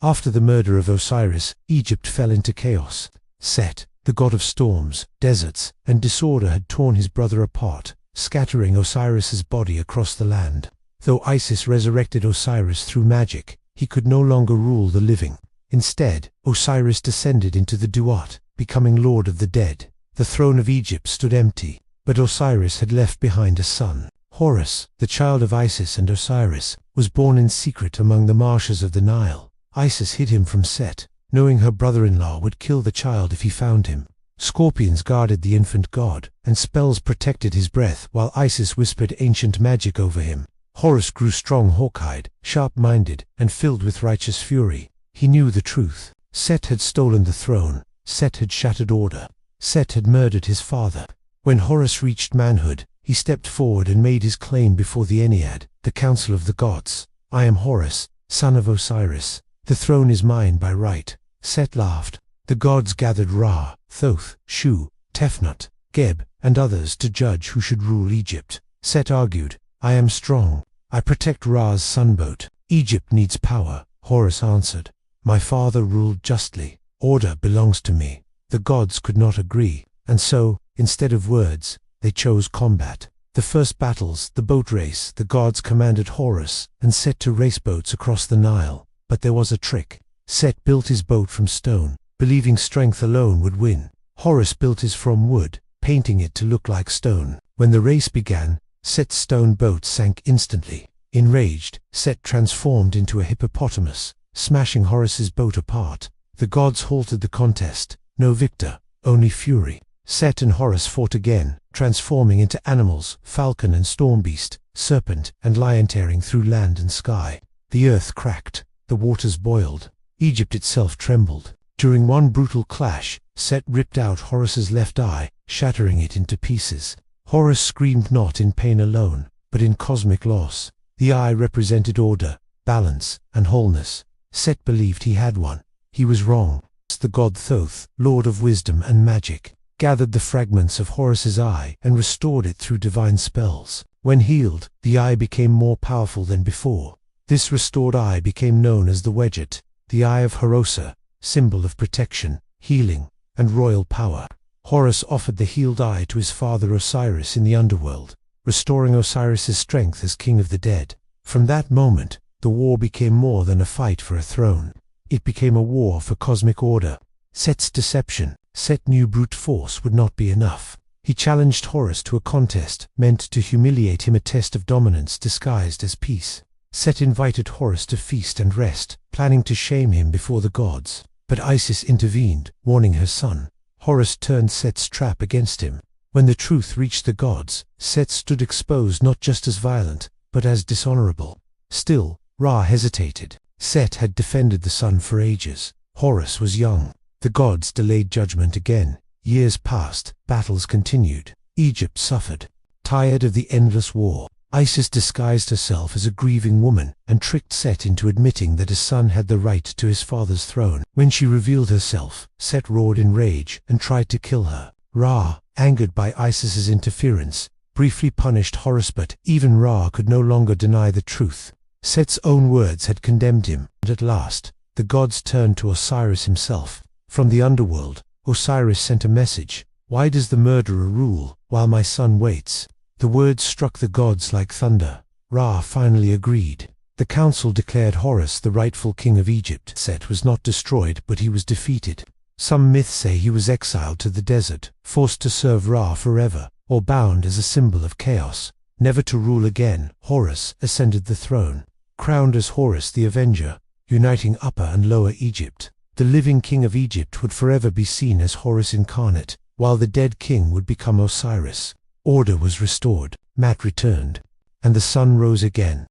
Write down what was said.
After the murder of Osiris, Egypt fell into chaos. Set, the god of storms, deserts, and disorder had torn his brother apart, scattering Osiris's body across the land. Though Isis resurrected Osiris through magic, he could no longer rule the living. Instead, Osiris descended into the Duat, becoming lord of the dead. The throne of Egypt stood empty, but Osiris had left behind a son. Horus, the child of Isis and Osiris, was born in secret among the marshes of the Nile. Isis hid him from Set, knowing her brother-in-law would kill the child if he found him. Scorpions guarded the infant god, and spells protected his breath while Isis whispered ancient magic over him. Horus grew strong, hawk-eyed, sharp-minded, and filled with righteous fury. He knew the truth. Set had stolen the throne. Set had shattered order. Set had murdered his father. When Horus reached manhood, he stepped forward and made his claim before the Ennead, the council of the gods. "I am Horus, son of Osiris. The throne is mine by right." Set laughed. The gods gathered Ra, Thoth, Shu, Tefnut, Geb, and others to judge who should rule Egypt. Set argued, "I am strong. I protect Ra's sunboat. Egypt needs power." Horus answered, "My father ruled justly. Order belongs to me." The gods could not agree, and so, instead of words, they chose combat. The first battles, the boat race, the gods commanded Horus and Set to race boats across the Nile. But there was a trick. Set built his boat from stone, believing strength alone would win. Horus built his from wood, painting it to look like stone. When the race began, Set's stone boat sank instantly. Enraged, Set transformed into a hippopotamus, smashing Horus's boat apart. The gods halted the contest. No victor, only fury. Set and Horus fought again, transforming into animals, falcon and storm beast, serpent and lion, tearing through land and sky. The earth cracked. The waters boiled. Egypt itself trembled. During one brutal clash, Set ripped out Horus's left eye, shattering it into pieces. Horus screamed not in pain alone, but in cosmic loss. The eye represented order, balance, and wholeness. Set believed he had one. He was wrong. The god Thoth, lord of wisdom and magic, gathered the fragments of Horus's eye and restored it through divine spells. When healed, the eye became more powerful than before. This restored eye became known as the Wedget, the Eye of Horus, symbol of protection, healing, and royal power. Horus offered the healed eye to his father Osiris in the underworld, restoring Osiris's strength as king of the dead. From that moment, the war became more than a fight for a throne. It became a war for cosmic order. Set's deception. Set knew brute force would not be enough. He challenged Horus to a contest meant to humiliate him, a test of dominance disguised as peace. Set invited Horus to feast and rest, planning to shame him before the gods. But Isis intervened, warning her son. Horus turned Set's trap against him. When the truth reached the gods, Set stood exposed not just as violent, but as dishonorable. Still, Ra hesitated. Set had defended the sun for ages. Horus was young. The gods delayed judgment again. Years passed, battles continued. Egypt suffered. Tired of the endless war, Isis disguised herself as a grieving woman and tricked Set into admitting that his son had the right to his father's throne. When she revealed herself, Set roared in rage and tried to kill her. Ra, angered by Isis's interference, briefly punished Horus, but even Ra could no longer deny the truth. Set's own words had condemned him, and at last, the gods turned to Osiris himself. From the underworld, Osiris sent a message. "Why does the murderer rule, while my son waits?" The words struck the gods like thunder. Ra finally agreed. The council declared Horus the rightful king of Egypt. Set was not destroyed, but he was defeated. Some myths say he was exiled to the desert, forced to serve Ra forever, or bound as a symbol of chaos, never to rule again. Horus ascended the throne, crowned as Horus the Avenger, uniting Upper and Lower Egypt. The living king of Egypt would forever be seen as Horus incarnate, while the dead king would become Osiris. Order was restored, Mat returned, and the sun rose again.